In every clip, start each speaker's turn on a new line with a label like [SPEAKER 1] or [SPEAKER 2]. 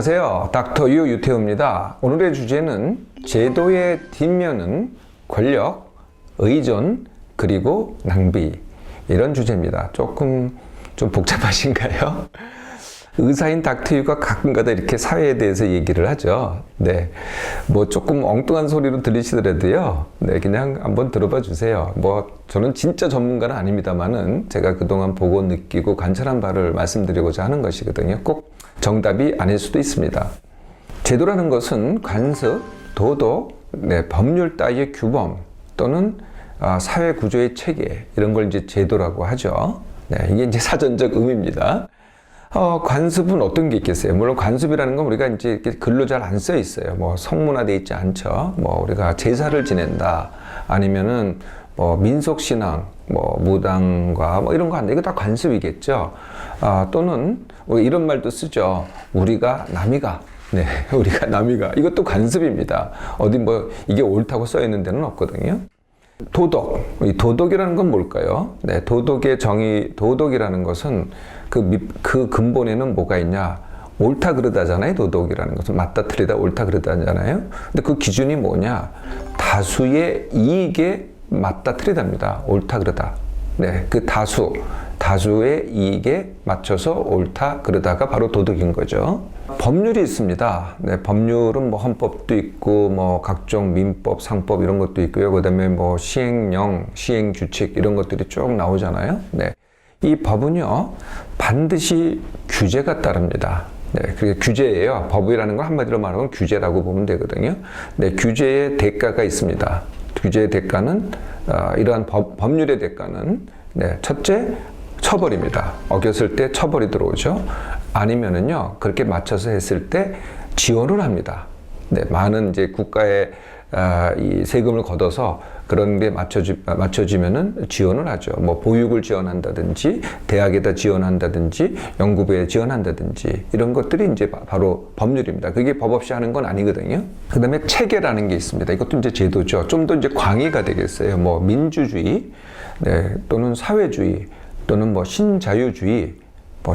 [SPEAKER 1] 안녕하세요. 닥터 유 유태우입니다. 오늘의 주제는 제도의 뒷면은 권력, 의존, 그리고 낭비, 이런 주제입니다. 조금 좀 복잡하신가요? 의사인 닥터 유가 가끔가다 이렇게 사회에 대해서 얘기를 하죠. 네, 뭐 조금 엉뚱한 소리로 들리시더라도요. 네, 그냥 한번 들어봐 주세요. 저는 진짜 전문가는 아닙니다만은 제가 그동안 보고 느끼고 관찰한 바를 말씀드리고자 하는 것이거든요. 꼭 정답이 아닐 수도 있습니다. 제도라는 것은 관습, 도덕, 법률 따위의 규범 또는 사회 구조의 체계, 이런 걸 이제 제도라고 하죠. 네, 이게 이제 사전적 의미입니다. 관습은 어떤 게 있겠어요? 물론 관습이라는 건 우리가 이제 이렇게 글로 잘 안 써 있어요. 성문화되어 있지 않죠. 우리가 제사를 지낸다, 아니면은 민속신앙, 무당과 이런 거 한다. 이거 다 관습이겠죠. 또는 이런 말도 쓰죠. 우리가 남이가. 네, 우리가 남이가. 이것도 관습입니다. 어디 이게 옳다고 써 있는 데는 없거든요. 도덕. 이 도덕이라는 건 뭘까요? 네, 도덕의 정의, 도덕이라는 것은 그 근본에는 뭐가 있냐? 옳다 그르다잖아요. 도덕이라는 것은 맞다 틀리다 옳다 그르다잖아요. 근데 그 기준이 뭐냐? 다수의 이익에 맞다 틀리다입니다. 옳다 그르다. 네, 그 다수의 이익에 맞춰서 옳다 그르다가 바로 도덕인 거죠. 법률이 있습니다. 네, 법률은 헌법도 있고 각종 민법, 상법 이런 것도 있고요. 그다음에 시행령, 시행규칙 이런 것들이 쭉 나오잖아요. 네, 이 법은요 반드시 규제가 따릅니다. 네, 그게 규제예요. 법이라는 건 한마디로 말하면 규제라고 보면 되거든요. 네, 규제의 대가가 있습니다. 규제의 대가는 이러한 법률의 대가는 첫째, 처벌입니다. 어겼을 때 처벌이 들어오죠. 아니면은요, 그렇게 맞춰서 했을 때 지원을 합니다. 네, 많은 이제 국가의 이 세금을 걷어서 그런 게 맞춰지면은 지원을 하죠. 보육을 지원한다든지, 대학에다 지원한다든지, 연구부에 지원한다든지, 이런 것들이 이제 바로 법률입니다. 그게 법 없이 하는 건 아니거든요. 그 다음에 체계라는 게 있습니다. 이것도 이제 제도죠. 좀 더 이제 광의가 되겠어요. 민주주의, 네, 또는 사회주의, 또는 신자유주의,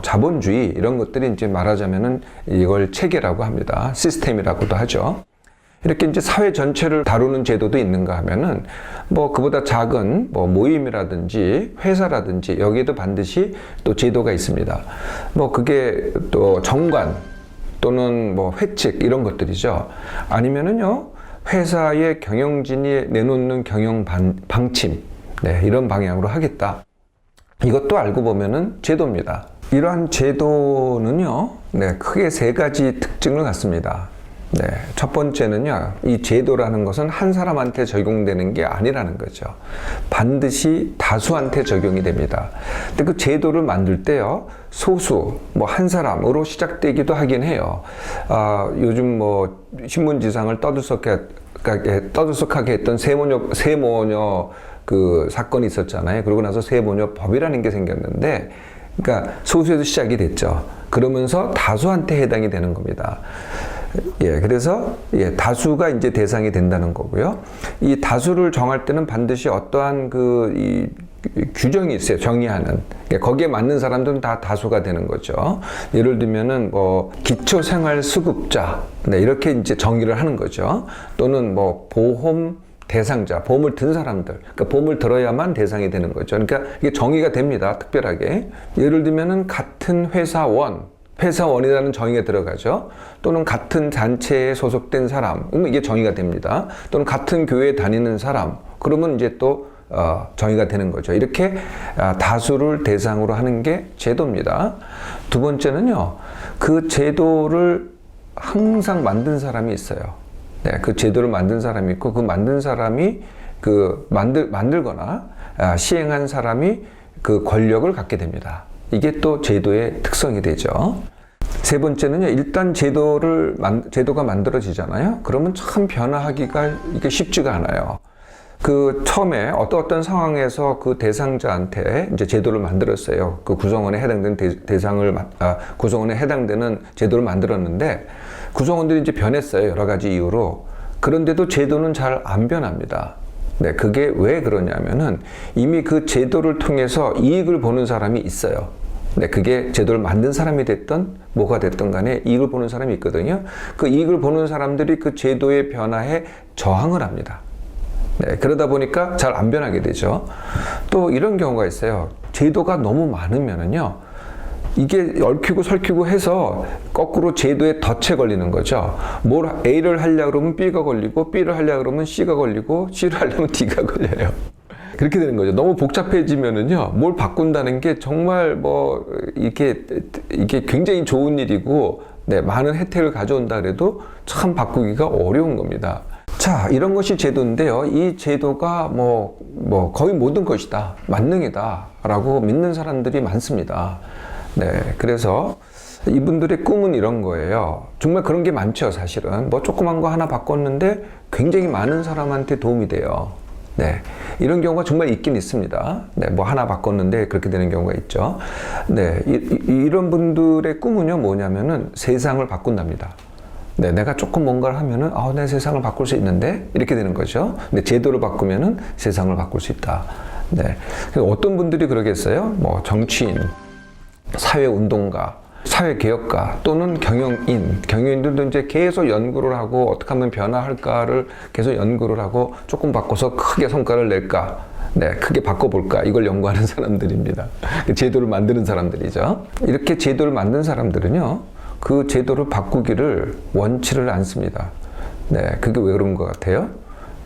[SPEAKER 1] 자본주의, 이런 것들이 이제 말하자면은 이걸 체계라고 합니다. 시스템이라고도 하죠. 이렇게 이제 사회 전체를 다루는 제도도 있는가 하면은 그보다 작은 모임이라든지 회사라든지 여기에도 반드시 또 제도가 있습니다. 그게 또 정관 또는 회칙 이런 것들이죠. 아니면은요, 회사의 경영진이 내놓는 경영 방침, 네, 이런 방향으로 하겠다. 이것도 알고 보면은 제도입니다. 이러한 제도는요, 네, 크게 세 가지 특징을 갖습니다. 네, 첫 번째는요, 이 제도라는 것은 한 사람한테 적용되는 게 아니라는 거죠. 반드시 다수한테 적용이 됩니다. 근데 그 제도를 만들 때요, 소수, 한 사람으로 시작되기도 하긴 해요. 요즘 신문지상을 떠들썩하게 했던 세모녀 그 사건이 있었잖아요. 그러고 나서 세모녀법이라는 게 생겼는데, 그러니까 소수에서 시작이 됐죠. 그러면서 다수한테 해당이 되는 겁니다. 예, 그래서 다수가 이제 대상이 된다는 거고요. 이 다수를 정할 때는 반드시 어떠한 이 규정이 있어요. 정의하는. 그러니까 거기에 맞는 사람들은 다 다수가 되는 거죠. 예를 들면은 기초생활수급자, 네, 이렇게 이제 정의를 하는 거죠. 또는 보험 대상자, 보험을 든 사람들, 그러니까 보험을 들어야만 대상이 되는 거죠. 그러니까 이게 정의가 됩니다. 특별하게. 예를 들면은 같은 회사원이라는 정의가 들어가죠. 또는 같은 단체에 소속된 사람, 이게 정의가 됩니다. 또는 같은 교회에 다니는 사람, 그러면 이제 또 정의가 되는 거죠. 이렇게 다수를 대상으로 하는 게 제도입니다. 두 번째는요, 그 제도를 항상 만든 사람이 있어요. 네, 그 제도를 만든 사람이 있고, 그 만든 사람이 만들거나 시행한 사람이 그 권력을 갖게 됩니다. 이게 또 제도의 특성이 되죠. 세 번째는요, 일단 제도가 만들어지잖아요. 그러면 참 변화하기가 이게 쉽지가 않아요. 처음에 어떤 상황에서 그 대상자한테 이제 제도를 만들었어요. 그 구성원에 해당되는 구성원에 해당되는 제도를 만들었는데, 구성원들이 이제 변했어요. 여러 가지 이유로. 그런데도 제도는 잘 안 변합니다. 네, 그게 왜 그러냐면은 이미 그 제도를 통해서 이익을 보는 사람이 있어요. 네, 그게 제도를 만든 사람이 됐던 뭐가 됐던 간에 이익을 보는 사람이 있거든요. 그 이익을 보는 사람들이 그 제도의 변화에 저항을 합니다. 네, 그러다 보니까 잘 안 변하게 되죠. 또 이런 경우가 있어요. 제도가 너무 많으면은요, 이게 얽히고 설키고 해서 거꾸로 제도에 덫에 걸리는 거죠. 뭘 A를 하려고 그러면 B가 걸리고, B를 하려고 그러면 C가 걸리고, C를 하려면 D가 걸려요. 그렇게 되는 거죠. 너무 복잡해지면은요, 뭘 바꾼다는 게 정말 뭐, 이게 굉장히 좋은 일이고, 네, 많은 혜택을 가져온다 그래도 참 바꾸기가 어려운 겁니다. 자, 이런 것이 제도인데요. 이 제도가 거의 모든 것이다, 만능이다 라고 믿는 사람들이 많습니다. 네, 그래서 이분들의 꿈은 이런 거예요. 정말 그런 게 많죠, 사실은. 뭐 조그만 거 하나 바꿨는데 굉장히 많은 사람한테 도움이 돼요. 네, 이런 경우가 정말 있긴 있습니다. 네, 뭐 하나 바꿨는데 그렇게 되는 경우가 있죠. 네, 이런 분들의 꿈은요, 뭐냐면은 세상을 바꾼답니다. 네, 내가 조금 뭔가를 하면은, 내 세상을 바꿀 수 있는데? 이렇게 되는 거죠. 근데 제도를 바꾸면은 세상을 바꿀 수 있다. 네. 어떤 분들이 그러겠어요? 뭐, 정치인, 사회운동가, 사회개혁가, 또는 경영인. 경영인들도 이제 계속 연구를 하고, 어떻게 하면 변화할까를 계속 연구를 하고, 조금 바꿔서 크게 성과를 낼까? 네, 크게 바꿔볼까? 이걸 연구하는 사람들입니다. 제도를 만드는 사람들이죠. 이렇게 제도를 만든 사람들은요, 그 제도를 바꾸기를 원치를 않습니다. 네, 그게 왜 그런 것 같아요?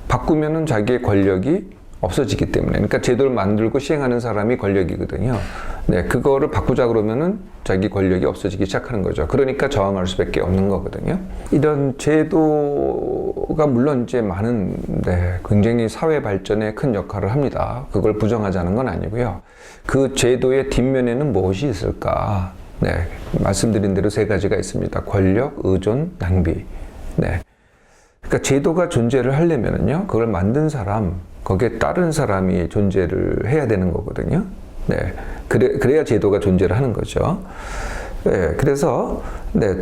[SPEAKER 1] 바꾸면은 자기의 권력이 없어지기 때문에. 그러니까 제도를 만들고 시행하는 사람이 권력이거든요. 네, 그거를 바꾸자 그러면은 자기 권력이 없어지기 시작하는 거죠. 그러니까 저항할 수밖에 없는 거거든요. 이런 제도가 물론 이제 많은, 굉장히 사회 발전에 큰 역할을 합니다. 그걸 부정하자는 건 아니고요. 그 제도의 뒷면에는 무엇이 있을까? 네, 말씀드린 대로 세 가지가 있습니다. 권력, 의존, 낭비. 네. 그러니까 제도가 존재를 하려면은요, 그걸 만든 사람, 거기에 따른 사람이 존재를 해야 되는 거거든요. 네. 그래야 제도가 존재를 하는 거죠. 네. 그래서, 네.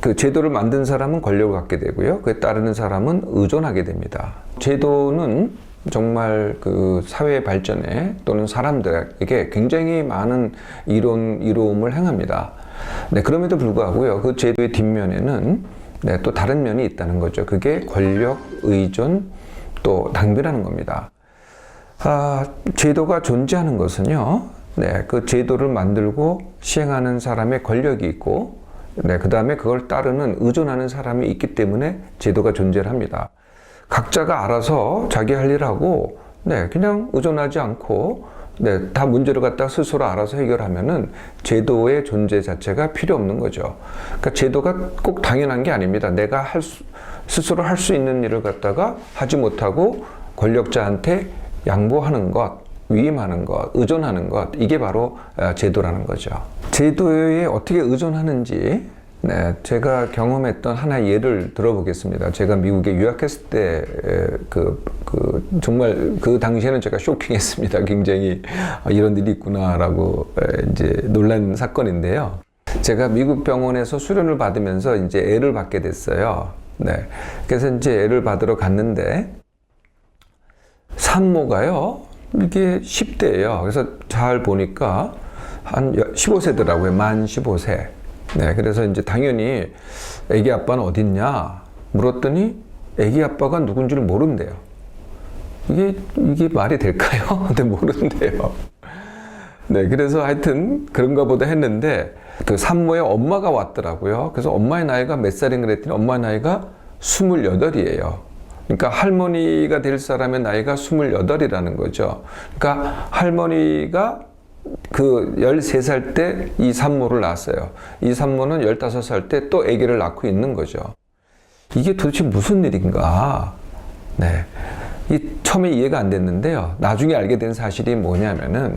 [SPEAKER 1] 그 제도를 만든 사람은 권력을 갖게 되고요. 그에 따르는 사람은 의존하게 됩니다. 제도는 정말 그 사회 발전에 또는 사람들에게 굉장히 많은 이로움을 행합니다. 네, 그럼에도 불구하고요, 그 제도의 뒷면에는 네, 또 다른 면이 있다는 거죠. 그게 권력, 의존, 또 낭비라는 겁니다. 제도가 존재하는 것은요, 네, 그 제도를 만들고 시행하는 사람의 권력이 있고, 네, 그 다음에 그걸 따르는 의존하는 사람이 있기 때문에 제도가 존재를 합니다. 각자가 알아서 자기 할 일하고, 네, 그냥 의존하지 않고, 네, 다 문제를 갖다 스스로 알아서 해결하면은 제도의 존재 자체가 필요 없는 거죠. 그러니까 제도가 꼭 당연한 게 아닙니다. 내가 스스로 할 수 있는 일을 갖다가 하지 못하고 권력자한테 양보하는 것, 위임하는 것, 의존하는 것, 이게 바로 제도라는 거죠. 제도에 어떻게 의존하는지, 네, 제가 경험했던 하나의 예를 들어보겠습니다. 제가 미국에 유학했을 때, 정말 그 당시에는 제가 쇼킹했습니다. 굉장히, 이런 일이 있구나라고, 이제 놀란 사건인데요. 제가 미국 병원에서 수련을 받으면서 이제 애를 받게 됐어요. 네. 그래서 이제 애를 받으러 갔는데, 산모가요, 이게 10대예요. 그래서 잘 보니까 한 15세더라고요. 만 15세. 네, 그래서 이제 당연히 애기 아빠는 어딨냐 물었더니 애기 아빠가 누군지를 모른대요. 이게 말이 될까요? 근데 모른대요. 네, 그래서 하여튼 그런가 보다 했는데 그 산모의 엄마가 왔더라고요. 그래서 엄마의 나이가 몇 살인가 그랬더니 엄마의 나이가 28이에요. 그러니까 할머니가 될 사람의 나이가 28이라는 거죠. 그러니까 할머니가 그 13살 때 이 산모를 낳았어요. 이 산모는 15살 때 또 아기를 낳고 있는 거죠. 이게 도대체 무슨 일인가? 네. 처음에 이해가 안 됐는데요. 나중에 알게 된 사실이 뭐냐면은,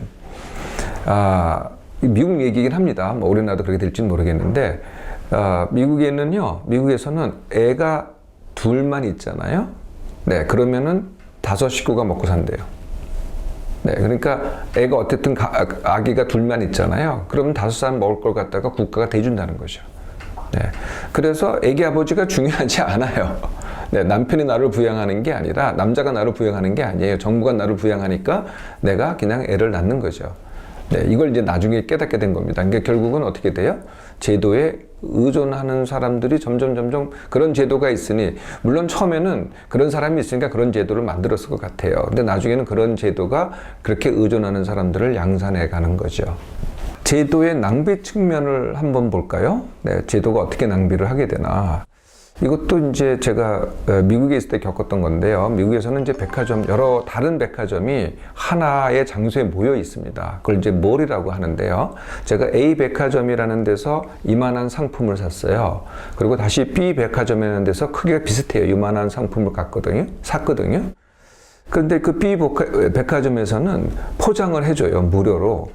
[SPEAKER 1] 미국 얘기긴 합니다. 뭐 우리나라도 그렇게 될지는 모르겠는데, 미국에서는 애가 둘만 있잖아요. 네. 그러면은 5식구가 먹고 산대요. 네, 그러니까 애가 어쨌든 아기가 둘만 있잖아요. 그러면 5사람 먹을 걸 갖다가 국가가 대준다는 거죠. 네, 그래서 애기 아버지가 중요하지 않아요. 네, 남편이 나를 부양하는 게 아니라 남자가 나를 부양하는 게 아니에요. 정부가 나를 부양하니까 내가 그냥 애를 낳는 거죠. 네, 이걸 이제 나중에 깨닫게 된 겁니다. 그러니까 결국은 어떻게 돼요? 제도에 의존하는 사람들이 점점 그런 제도가 있으니, 물론 처음에는 그런 사람이 있으니까 그런 제도를 만들었을 것 같아요. 근데 나중에는 그런 제도가 그렇게 의존하는 사람들을 양산해 가는 거죠. 제도의 낭비 측면을 한번 볼까요? 네, 제도가 어떻게 낭비를 하게 되나. 이것도 이제 제가 미국에 있을 때 겪었던 건데요. 미국에서는 이제 백화점, 여러 다른 백화점이 하나의 장소에 모여 있습니다. 그걸 이제 몰이라고 하는데요. 제가 A 백화점이라는 데서 이만한 상품을 샀어요. 그리고 다시 B 백화점이라는 데서 크기가 비슷해요. 이만한 상품을 샀거든요. 그런데 그 B 백화점에서는 포장을 해줘요. 무료로.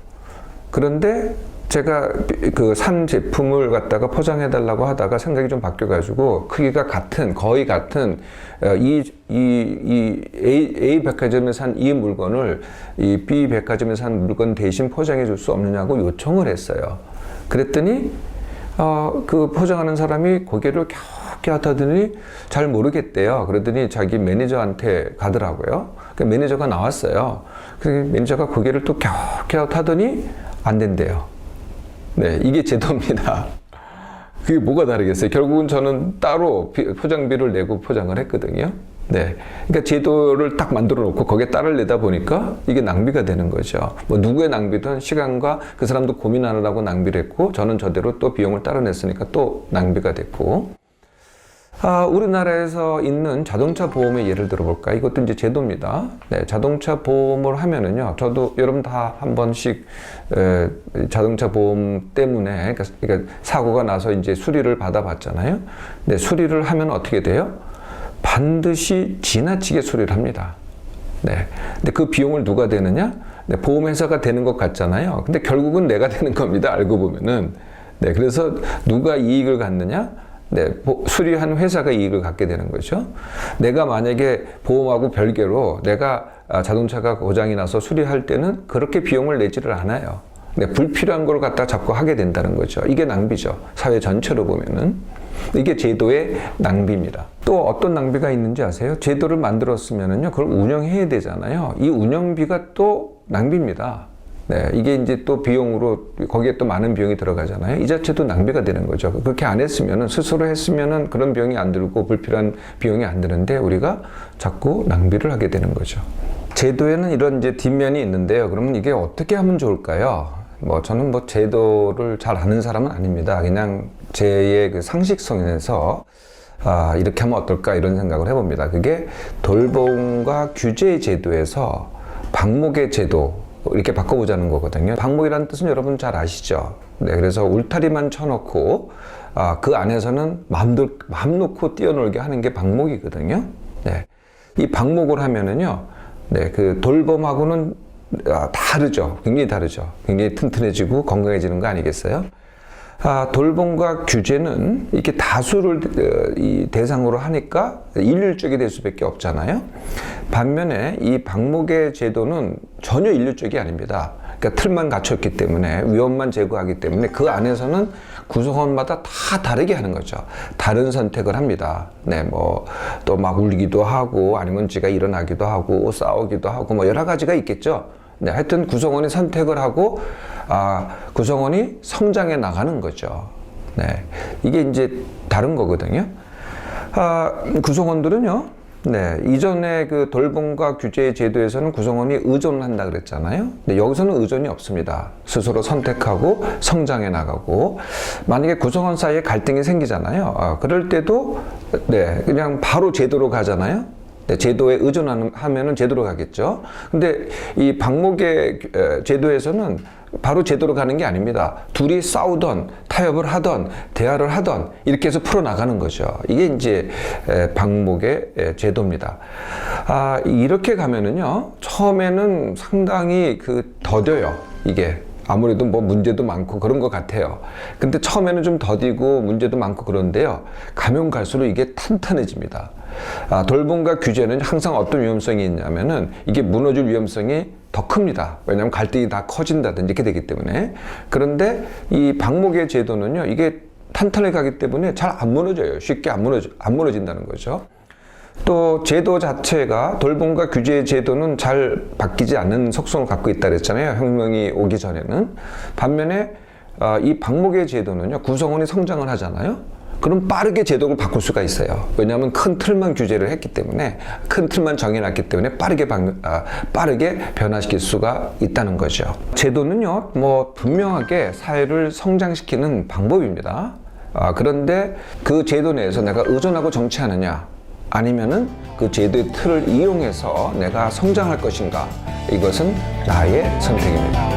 [SPEAKER 1] 그런데 제가 그 산 제품을 갖다가 포장해달라고 하다가 생각이 좀 바뀌어가지고 크기가 거의 같은 A 백화점에 산 이 물건을 이 B 백화점에 산 물건 대신 포장해 줄 수 없느냐고 요청을 했어요. 그랬더니 그 포장하는 사람이 고개를 갸웃갸웃하더니 잘 모르겠대요. 그러더니 자기 매니저한테 가더라고요. 그 매니저가 나왔어요. 그 매니저가 고개를 또 갸웃갸웃하더니 안 된대요. 네, 이게 제도입니다. 그게 뭐가 다르겠어요? 결국은 저는 따로 포장비를 내고 포장을 했거든요. 네. 그러니까 제도를 딱 만들어 놓고 거기에 딸을 내다 보니까 이게 낭비가 되는 거죠. 뭐 누구의 낭비든 시간과 그 사람도 고민하느라고 낭비를 했고, 저는 저대로 또 비용을 따로 냈으니까 또 낭비가 됐고. 우리나라에서 있는 자동차 보험의 예를 들어볼까? 이것도 이제 제도입니다. 네, 자동차 보험을 하면은요, 저도 여러분 다 한 번씩 자동차 보험 때문에, 그러니까 사고가 나서 이제 수리를 받아봤잖아요. 네, 수리를 하면 어떻게 돼요? 반드시 지나치게 수리를 합니다. 네, 근데 그 비용을 누가 대느냐? 네, 보험회사가 되는 것 같잖아요. 근데 결국은 내가 되는 겁니다. 알고 보면은. 네, 그래서 누가 이익을 갖느냐? 네, 수리한 회사가 이익을 갖게 되는 거죠. 내가 만약에 보험하고 별개로 내가 자동차가 고장이 나서 수리할 때는 그렇게 비용을 내지를 않아요. 네, 불필요한 걸 갖다 자꾸 하게 된다는 거죠. 이게 낭비죠. 사회 전체로 보면은. 이게 제도의 낭비입니다. 또 어떤 낭비가 있는지 아세요? 제도를 만들었으면은요, 그걸 운영해야 되잖아요. 이 운영비가 또 낭비입니다. 네, 이게 이제 또 비용으로, 거기에 또 많은 비용이 들어가잖아요. 이 자체도 낭비가 되는 거죠. 그렇게 안 했으면은, 스스로 했으면은 그런 비용이 안 들고 불필요한 비용이 안 드는데 우리가 자꾸 낭비를 하게 되는 거죠. 제도에는 이런 이제 뒷면이 있는데요. 그러면 이게 어떻게 하면 좋을까요? 저는 제도를 잘 아는 사람은 아닙니다. 그냥 제의 그 상식선에서 이렇게 하면 어떨까 이런 생각을 해봅니다. 그게 돌봄과 규제 제도에서 방목의 제도, 이렇게 바꿔보자는 거거든요. 방목이라는 뜻은 여러분 잘 아시죠? 네, 그래서 울타리만 쳐놓고 그 안에서는 마음 놓고 뛰어놀게 하는 게 방목이거든요. 네, 이 방목을 하면은요, 네, 그 돌봄하고는 다르죠. 굉장히 다르죠. 굉장히 튼튼해지고 건강해지는 거 아니겠어요? 돌봄과 규제는 이렇게 다수를 이 대상으로 하니까 일률적이 될 수밖에 없잖아요. 반면에 이 방목의 제도는 전혀 일률적이 아닙니다. 그러니까 틀만 갖췄기 때문에, 위험만 제거하기 때문에 그 안에서는 구성원마다 다 다르게 하는 거죠. 다른 선택을 합니다. 네, 또 막 울기도 하고, 아니면 지가 일어나기도 하고, 싸우기도 하고, 여러 가지가 있겠죠. 네, 하여튼 구성원이 선택을 하고, 구성원이 성장해 나가는 거죠. 네, 이게 이제 다른 거거든요. 구성원들은요, 네, 이전에 그 돌봄과 규제 제도에서는 구성원이 의존을 한다 그랬잖아요. 근데 여기서는 의존이 없습니다. 스스로 선택하고 성장해 나가고, 만약에 구성원 사이에 갈등이 생기잖아요. 그럴 때도 네, 그냥 바로 제도로 가잖아요. 네, 제도에 의존하면은 제도로 가겠죠. 근데 이 방목의 제도에서는 바로 제도로 가는 게 아닙니다. 둘이 싸우던, 타협을 하던, 대화를 하던, 이렇게 해서 풀어나가는 거죠. 이게 이제 방목의 제도입니다. 이렇게 가면은요, 처음에는 상당히 더뎌요. 이게. 아무래도 문제도 많고 그런 것 같아요. 근데 처음에는 좀 더디고 문제도 많고 그런데요, 가면 갈수록 이게 탄탄해집니다. 돌봄과 규제는 항상 어떤 위험성이 있냐면은 이게 무너질 위험성이 더 큽니다. 왜냐하면 갈등이 다 커진다든지 이렇게 되기 때문에. 그런데 이 방목의 제도는요, 이게 탄탄하게 가기 때문에 잘 안 무너져요. 쉽게 안 무너진다는 거죠. 또 제도 자체가 돌봄과 규제의 제도는 잘 바뀌지 않는 속성을 갖고 있다 그랬잖아요. 혁명이 오기 전에는. 반면에 이 방목의 제도는요, 구성원이 성장을 하잖아요. 그럼 빠르게 제도를 바꿀 수가 있어요. 왜냐하면 큰 틀만 규제를 했기 때문에, 큰 틀만 정해놨기 때문에 빠르게 변화시킬 수가 있다는 거죠. 제도는요, 뭐 분명하게 사회를 성장시키는 방법입니다. 그런데 그 제도 내에서 내가 의존하고 정치하느냐, 아니면은 그 제도의 틀을 이용해서 내가 성장할 것인가, 이것은 나의 선택입니다.